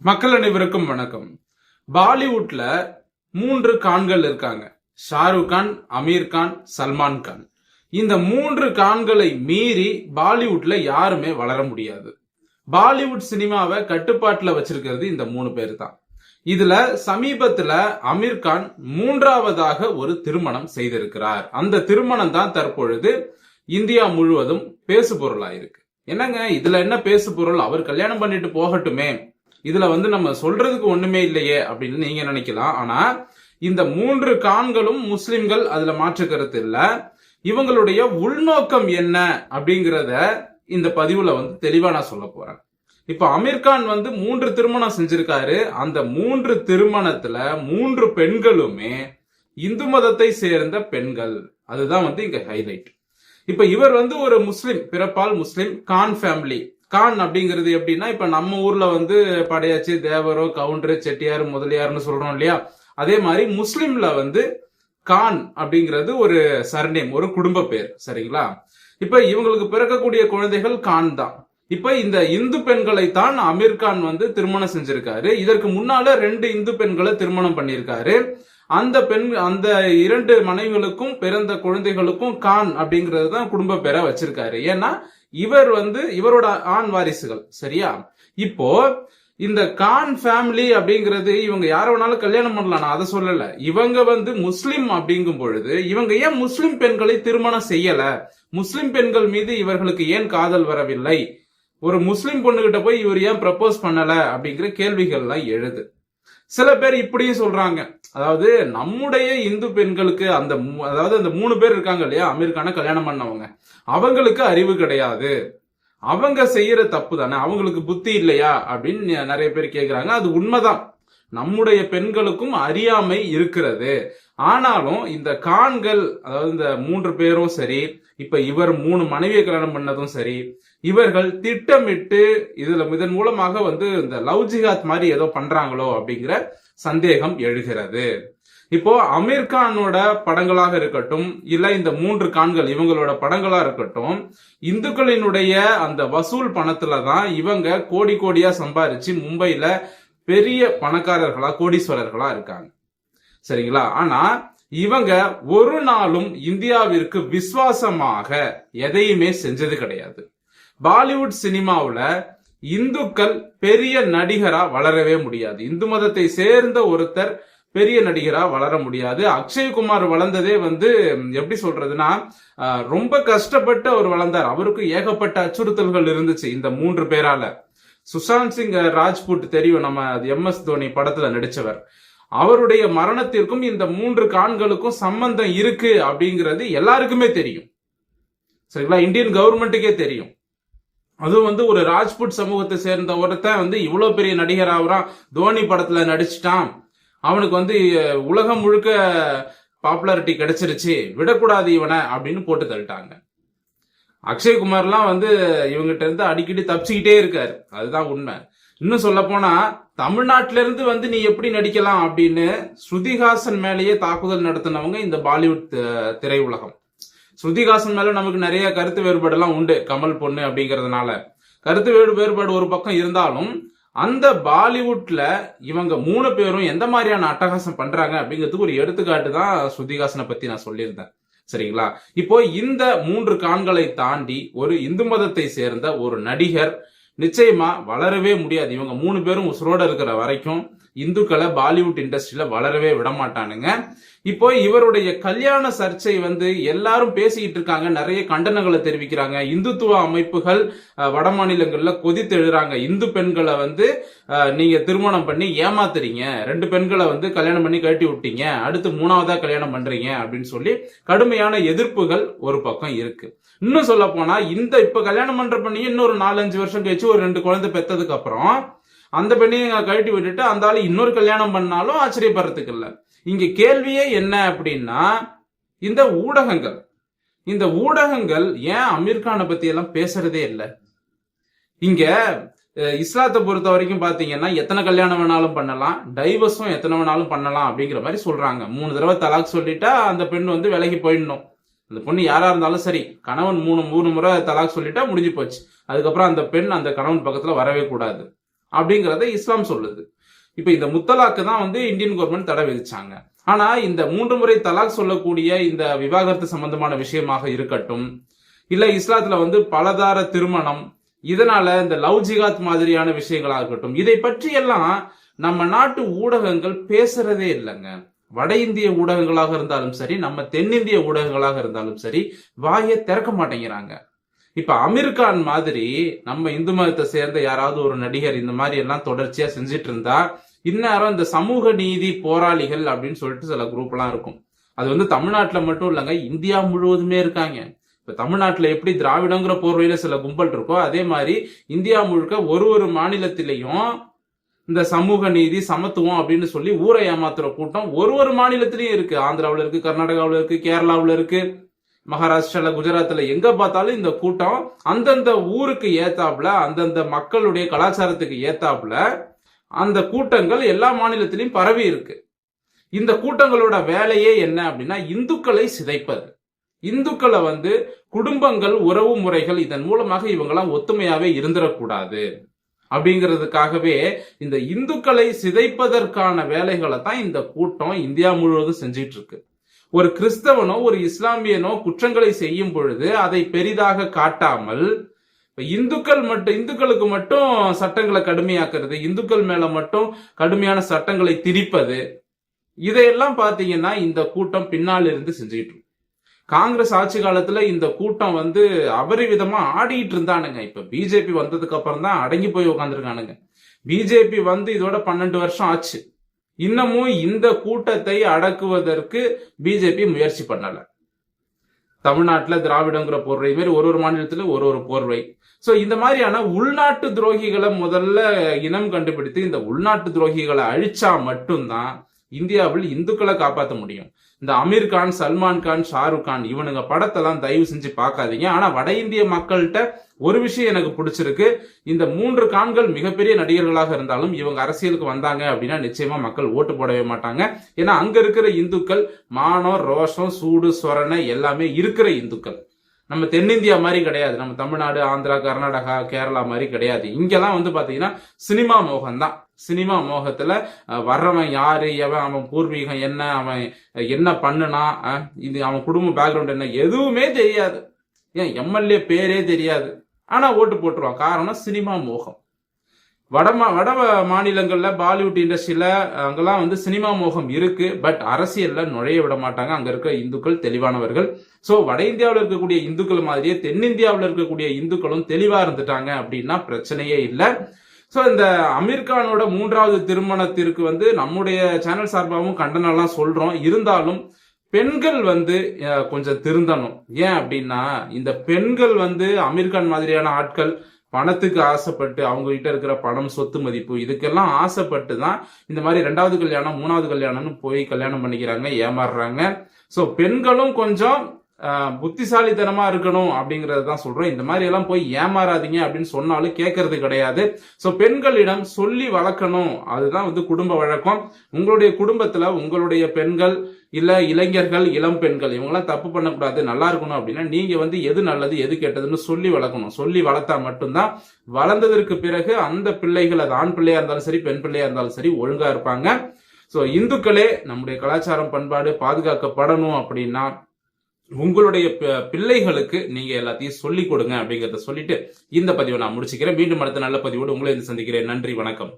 மக்கள் அனைவருக்கும் வணக்கம். பாலிவுட்ல 3 கான்கள் இருக்காங்க. ஷாருக் கான், அமீர் கான், சல்மான் கான். இந்த 3 கான்களை மீறி பாலிவுட்ல யாருமே வளர முடியாது. பாலிவுட் சினிமாவை கட்டுப்பாட்டுல வச்சிருக்கிறது இந்த 3 பேர் தான். இதுல சமீபத்துல அமீர் கான் 3ஆவதாக ஒரு திருமணம் செய்திருக்கிறார். அந்த திருமணம் தான் தற்பொழுது இந்தியா முழுவதும் பேசு பொருளாயிருக்கு. என்னங்க இதுல என்ன பேசு பொருள்? அவர் கல்யாணம் பண்ணிட்டு போகட்டுமே, இதுல நம்ம சொல்றதுக்கு ஒண்ணுமே இல்லையே அப்படின்னு நீங்க நினைக்கலாம். ஆனா இந்த 3 கான்களும் முஸ்லிம்கள், அதுல மாற்று கருத்து இல்ல. இவங்களுடைய உள்நோக்கம் என்ன அப்படிங்கறத இந்த பதிவுல தெளிவா நான் சொல்ல போறேன். இப்ப அமீர் கான் 3 திருமணம் செஞ்சிருக்காரு. அந்த 3 திருமணத்துல 3 பெண்களுமே இந்து மதத்தை சேர்ந்த பெண்கள். அதுதான் இங்க ஹைலைட். இப்ப இவர் ஒரு முஸ்லிம், பிறப்பால் முஸ்லிம், கான் ஃபேமிலி. கான் அப்படிங்கிறது எப்படின்னா, இப்ப நம்ம ஊர்ல படையாச்சி, தேவரோ, கவுண்டரு, செட்டியார், முதலியார்னு சொல்றோம் இல்லையா? அதே மாதிரி முஸ்லிம்ல கான் அப்படிங்கிறது ஒரு சர்நேம், ஒரு குடும்ப பேர். சரிங்களா? இப்ப இவங்களுக்கு பிறக்கக்கூடிய குழந்தைகள் கான் தான். இப்ப இந்த இந்து பெண்களை தான் அமீர் கான் திருமணம் செஞ்சிருக்காரு. இதற்கு முன்னால 2 இந்து பெண்களை திருமணம் பண்ணியிருக்காரு. அந்த 2 மனைவிகளுக்கும் பிறந்த குழந்தைகளுக்கும் கான் அப்படிங்கிறது தான் குடும்ப பேரை வச்சிருக்காரு. ஏன்னா இவர் இவரோட ஆண் வாரிசுகள். சரியா? இப்போ இந்த கான் ஃபேமிலி அப்படிங்கிறது இவங்க யார வேணாலும் கல்யாணம் பண்ணலாம், நான் அதை சொல்லல. இவங்க முஸ்லிம் அப்படிங்கும் பொழுது இவங்க ஏன் முஸ்லிம் பெண்களை திருமணம் செய்யல? முஸ்லிம் பெண்கள் மீது இவர்களுக்கு ஏன் காதல் வரவில்லை? ஒரு முஸ்லிம் பொண்ணுகிட்ட போய் இவர் ஏன் ப்ரப்போஸ் பண்ணல அப்படிங்கிற கேள்விகள்லாம் எழுது. சில பேர் இப்படியும் சொல்றாங்க, அதாவது நம்முடைய இந்து பெண்களுக்கு அந்த 3 பேர் இருக்காங்க இல்லையா, அமீர் கானை கல்யாணம் பண்ணவங்க, அவங்களுக்கு அறிவு கிடையாது, அவங்க செய்யற தப்பு தானே, அவங்களுக்கு புத்தி இல்லையா அப்படின்னு நிறைய பேர் கேக்குறாங்க. அது உண்மைதான், நம்முடைய பெண்களுக்கும் அறியாமை இருக்கிறது. ஆனாலும் இந்த கான்கள், அதாவது இந்த 3 பேரும் சரி, இப்ப இவர் 3 மனைவியை கல்யாணம் பண்ணதும் சரி, இவர்கள் திட்டமிட்டு இதன் மூலமாக இந்த லவ் ஜிஹாத் மாதிரி ஏதோ பண்றாங்களோ அப்படிங்கிற சந்தேகம் எழுகிறது. இப்போ அமீர் கானோட படங்களாக இருக்கட்டும், இல்ல இந்த 3 கான்கள் இவங்களோட படங்களா இருக்கட்டும், இந்துக்களினுடைய அந்த வசூல் பணத்துலதான் இவங்க கோடி கோடியா சம்பாரிச்சு மும்பைல பெரிய பணக்காரர்களா, கோடீஸ்வரர்களா இருக்காங்க. சரிங்களா? ஆனா இவங்க ஒரு நாளும் இந்தியாவிற்கு விசுவாசமாக எதையுமே செஞ்சது கிடையாது. பாலிவுட் சினிமாவுல இந்துக்கள் பெரிய நடிகரா வளரவே முடியாது. இந்து மதத்தை சேர்ந்த ஒருத்தர் பெரிய நடிகரா வளர முடியாது. அக்ஷய்குமார் வளர்ந்ததே எப்படி சொல்றதுன்னா, ரொம்ப கஷ்டப்பட்டு அவர் வளர்ந்தார். அவருக்கு ஏகப்பட்ட அச்சுறுத்தல்கள் இருந்துச்சு இந்த 3 பேரால. சுஷாந்த் சிங் ராஜ்புட் தெரியும், நம்ம MS தோனி படத்துல நடிச்சவர். அவருடைய மரணத்திற்கும் இந்த 3 கான்களுக்கும் சம்பந்தம் இருக்கு அப்படிங்கிறது எல்லாருக்குமே தெரியும். சரிங்களா? இந்தியன் கவர்மெண்ட்டுக்கே தெரியும். அதுவும் ஒரு ராஜ்புட் சமூகத்தை சேர்ந்த ஒருத்தன் இவ்வளவு பெரிய நடிகர் ஆகுறான், தோனி படத்துல நடிச்சுட்டான், அவனுக்கு உலகம் முழுக்க பாப்புலாரிட்டி கிடைச்சிருச்சு, விடக்கூடாது இவனை அப்படின்னு போட்டு தள்ளிட்டாங்க. அக்ஷய்குமார்லாம் இவங்கிட்ட இருந்து அடிக்கடி தப்பிச்சுக்கிட்டே இருக்காரு. அதுதான் உண்மை. இன்னும் சொல்ல போனா தமிழ்நாட்டில இருந்து நீ எப்படி நடிக்கலாம் அப்படின்னு ஸ்ருதிஹாசன் மேலேயே தாக்குதல் நடத்தினவங்க இந்த பாலிவுட் திரையுலகம். ஸ்ருதிஹாசன் மேல நமக்கு நிறைய கருத்து வேறுபாடு எல்லாம் உண்டு, கமல் பொண்ணு அப்படிங்கறதுனால. கருத்து வேறுபாடு ஒரு பக்கம் இருந்தாலும் அந்த பாலிவுட்ல இவங்க 3 பேரும் எந்த மாதிரியான அட்டகாசம் பண்றாங்க அப்படிங்கிறதுக்கு ஒரு எடுத்துக்காட்டு தான் ஸ்ருதிஹாசனை பத்தி நான் சொல்லியிருந்தேன். சரிங்களா? இப்போ இந்த 3 கான்களை தாண்டி ஒரு இந்து மதத்தை சேர்ந்த ஒரு நடிகர் நிச்சயமா வளரவே முடியாது. இவங்க 3 பேரும் உசுரோட இருக்கிற வரைக்கும் இந்துக்களை பாலிவுட் இண்டஸ்ட்ரியில வளரவே விட மாட்டானுங்க. இப்போ இவருடைய கல்யாண சர்ச்சை எல்லாரும் பேசிக்கிட்டு இருக்காங்க, நிறைய கண்டனங்களை தெரிவிக்கிறாங்க. இந்துத்துவ அமைப்புகள் வட மாநிலங்கள்ல கொதித்து எழுறாங்க. இந்து பெண்களை நீங்க திருமணம் பண்ணி ஏமாத்துறீங்க, 2 பெண்களை கல்யாணம் பண்ணி கட்டி விட்டீங்க, அடுத்து 3ஆவதா கல்யாணம் பண்றீங்க அப்படின்னு சொல்லி கடுமையான எதிர்ப்புகள் ஒரு பக்கம் இருக்கு. இன்னும் சொல்ல போனா இப்ப கல்யாணம் பண்ற பண்ணியும் இன்னொரு 4-5 வருஷம் கழிச்சு ஒரு 2 குழந்தை பெத்ததுக்கு அப்புறம் அந்த பெண்ணையும் கழட்டி விட்டுட்டு அந்த ஆளு இன்னொரு கல்யாணம் பண்ணாலும் ஆச்சரியப்படுறதுக்கு இல்ல. இங்க கேள்வியே என்ன அப்படின்னா, இந்த ஊடகங்கள் ஏன் அமீர் கானை பத்தி எல்லாம் பேசுறதே இல்ல? இங்க இஸ்லாத்தை பொறுத்த வரைக்கும் பாத்தீங்கன்னா எத்தனை கல்யாணம் வேணாலும் பண்ணலாம், டைவர்ஸும் எத்தனை வேணாலும் பண்ணலாம் அப்படிங்கிற மாதிரி சொல்றாங்க. 3 தடவை தலாக் சொல்லிட்டா அந்த பெண் விலகி போயிடணும். அந்த பொண்ணு யாரா இருந்தாலும் சரி, கணவன் 3 முறை தலாக் சொல்லிட்டா முடிஞ்சு போச்சு. அதுக்கப்புறம் அந்த பெண் அந்த கணவன் பக்கத்துல வரவே கூடாது. அப்படிங்கறத இஸ்லாம் சொல்லுது. இப்ப இந்த முத்தலாக்கு தான் வந்து இந்தியன் கவர்மெண்ட் தடை விதிச்சாங்க. ஆனா இந்த 3 முறை தலாக் சொல்லக்கூடிய இந்த விவாகரத்து சம்பந்தமான விஷயமாக இருக்கட்டும், இல்ல இஸ்லாத்துல வந்து பலதார திருமணம், இதனால இந்த லவ் ஜிகாத் மாதிரியான விஷயங்களா இருக்கட்டும், இதை பற்றி எல்லாம் நம்ம நாட்டு ஊடகங்கள் பேசுறதே இல்லைங்க. வட இந்திய ஊடகங்களாக இருந்தாலும் சரி, நம்ம தென்னிந்திய ஊடகங்களாக இருந்தாலும் சரி, வாயை திறக்க மாட்டேங்கிறாங்க. இப்ப அமீர் கான் மாதிரி நம்ம இந்து மதத்தை சேர்ந்த யாராவது ஒரு நடிகர் இந்த மாதிரி எல்லாம் தொடர்ச்சியா செஞ்சிட்டு இருந்தா, இந்நேரம் இந்த சமூக நீதி போராளிகள் அப்படின்னு சொல்லிட்டு சில குரூப் எல்லாம் இருக்கும். அது வந்து தமிழ்நாட்டுல மட்டும் இல்லைங்க, இந்தியா முழுவதுமே இருக்காங்க. இப்ப தமிழ்நாட்டுல எப்படி திராவிடங்கிற போர்வையில சில கும்பல் இருக்கோ, அதே மாதிரி இந்தியா முழுக்க ஒரு மாநிலத்திலையும் இந்த சமூக நீதி சமத்துவம் அப்படின்னு சொல்லி ஊரை ஏமாத்துற கூட்டம் ஒரு மாநிலத்திலயும் இருக்கு. ஆந்திராவில இருக்கு, கர்நாடகாவில இருக்கு, கேரளாவில இருக்கு, மகாராஷ்டிரால, குஜராத்ல எங்க பார்த்தாலும் இந்த கூட்டம் அந்தந்த ஊருக்கு ஏத்தாப்புல, அந்தந்த மக்களுடைய கலாச்சாரத்துக்கு ஏத்தாப்புல அந்த கூட்டங்கள் எல்லா மாநிலத்திலையும் பரவி இருக்கு. இந்த கூட்டங்களோட வேலையே என்ன அப்படின்னா இந்துக்களை சிதைப்பது. இந்துக்களை வந்து குடும்பங்கள், உறவு முறைகள் இதன் மூலமாக இவங்கெல்லாம் ஒத்துமையாவே இருந்துடக்கூடாது அப்படிங்கிறதுக்காகவே இந்த இந்துக்களை சிதைப்பதற்கான வேலைகளை தான் இந்த கூட்டம் இந்தியா முழுவதும் செஞ்சிட்டு இருக்கு. ஒரு கிறிஸ்தவனோ ஒரு இஸ்லாமியனோ குற்றங்களை செய்யும் பொழுது அதை பெரிதாக காட்டாமல் இந்துக்களுக்கு மட்டும் சட்டங்களை கடுமையாக்குறது, இந்துக்கள் மேல மட்டும் கடுமையான சட்டங்களை திரிப்பது, இதையெல்லாம் பாத்தீங்கன்னா இந்த கூட்டம் பின்னால் இருந்து செஞ்சுட்டு இருக்கு. காங்கிரஸ் ஆட்சி காலத்துல இந்த கூட்டம் வந்து அபரிவிதமா ஆடிட்டு இருந்தானுங்க. இப்ப பிஜேபி வந்ததுக்கு அப்புறம் தான் அடங்கி போய் உட்காந்துருக்கானுங்க. பிஜேபி வந்து இதோட 12 வருஷம் ஆச்சு. இன்னமும் இந்த கூட்டத்தை அடக்குவதற்கு பிஜேபி முயற்சி பண்ணல. தமிழ்நாட்டுல திராவிடங்கிற போர்வை மாதிரி ஒரு மாநிலத்துல ஒரு போர்வை. சோ இந்த மாதிரியான உள்நாட்டு துரோகிகளை முதல்ல இனம் கண்டுபிடித்து இந்த உள்நாட்டு துரோகிகளை அழிச்சா மட்டும்தான் இந்தியாவில் இந்துக்களை காப்பாற்ற முடியும். இந்த அமீர் கான், சல்மான் கான், ஷாருக் கான் இவனுங்க படத்தெல்லாம் தயவு செஞ்சு பார்க்காதீங்க. ஆனா வட இந்திய மக்கள்கிட்ட ஒரு விஷயம் எனக்கு பிடிச்சிருக்கு. இந்த 3 கான்கள் மிகப்பெரிய நடிகர்களாக இருந்தாலும் இவங்க அரசியலுக்கு வந்தாங்க அப்படின்னா நிச்சயமா மக்கள் ஓட்டு போடவே மாட்டாங்க. ஏன்னா அங்க இருக்கிற இந்துக்கள் மானம், ரோஷம், சூடு, சொரணை எல்லாமே இருக்கிற இந்துக்கள். நம்ம தென்னிந்தியா மாதிரி கிடையாது. நம்ம தமிழ்நாடு, ஆந்திரா, கர்நாடகா, கேரளா மாதிரி கிடையாது. இங்கெல்லாம் வந்து பாத்தீங்கன்னா சினிமா மோகம் தான். சினிமா மோகத்துல வர்றவன் யாரு, எவன், அவன் பூர்வீகம் என்ன, அவன் என்ன பண்ணுனா, இது அவன் குடும்ப பேக்ரவுண்ட் என்ன, எதுவுமே தெரியாது. ஏன் எம்எல்ஏ பேரே தெரியாது. ஆனா ஓட்டு போட்டுருவான். காரணம் சினிமா மோகம். வட மாநிலங்கள்ல பாலிவுட் இண்டஸ்ட்ரியில அங்கெல்லாம் வந்து சினிமா மோகம் இருக்கு. பட் அரசியல்ல நுழைய விட மாட்டாங்க. அங்க இருக்க இந்துக்கள் தெளிவானவர்கள். சோ வட இந்தியாவில் இருக்கக்கூடிய இந்துக்கள் மாதிரியே தென்னிந்தியாவில் இருக்கக்கூடிய இந்துக்களும் தெளிவா இருந்துட்டாங்க அப்படின்னா பிரச்சனையே இல்லை. சோ இந்த அமீர் கானோட 3வது திருமணத்திற்கு வந்து நம்முடைய சேனல் சார்பாகவும் கண்டனம் எல்லாம் சொல்றோம். இருந்தாலும் பெண்கள் வந்து கொஞ்சம் திருந்தணும். ஏன் அப்படின்னா இந்த பெண்கள் வந்து அமீர் கான் மாதிரியான ஆட்கள் பணத்துக்கு ஆசைப்பட்டு, அவங்க கிட்ட இருக்கிற பணம், சொத்து மதிப்பு இதுக்கெல்லாம் ஆசைப்பட்டு தான் இந்த மாதிரி 2வது கல்யாணம் 3வது கல்யாணம்னு போய் கல்யாணம் பண்ணிக்கிறாங்க, ஏமாறுறாங்க. சோ பெண்களும் கொஞ்சம் புத்திசாலித்தனமா இருக்கணும் அப்படிங்கறது தான் சொல்றோம். இந்த மாதிரி எல்லாம் போய் ஏமாறாதீங்க அப்படின்னு சொன்னாலும் கேட்கறது கிடையாது. சோ பெண்களிடம் சொல்லி வளர்க்கணும். அதுதான் வந்து குடும்ப வழக்கம். உங்களுடைய குடும்பத்துல உங்களுடைய பெண்கள் இல்ல இளைஞர்கள், இளம் பெண்கள் இவங்கெல்லாம் தப்பு பண்ணக்கூடாது, நல்லா இருக்கணும் அப்படின்னா நீங்க வந்து எது நல்லது எது கெட்டதுன்னு சொல்லி வளர்க்கணும். சொல்லி வளர்த்தா மட்டும்தான் வளர்ந்ததற்கு பிறகு அந்த பிள்ளைகள், அது ஆண் பிள்ளையா இருந்தாலும் சரி, பெண் பிள்ளையா இருந்தாலும் சரி, ஒழுங்கா இருப்பாங்க. சோ இந்துக்களே, நம்முடைய கலாச்சாரம் பண்பாடு பாதுகாக்கப்படணும் அப்படின்னா உங்களுடைய பிள்ளைகளுக்கு நீங்க எல்லாத்தையும் சொல்லிக் கொடுங்க அப்படிங்கறத சொல்லிட்டு இந்த பதிவை நான் முடிச்சுக்கிறேன். மீண்டும் அடுத்த நல்ல பதிவோடு உங்களை சந்திக்கிறேன். நன்றி, வணக்கம்.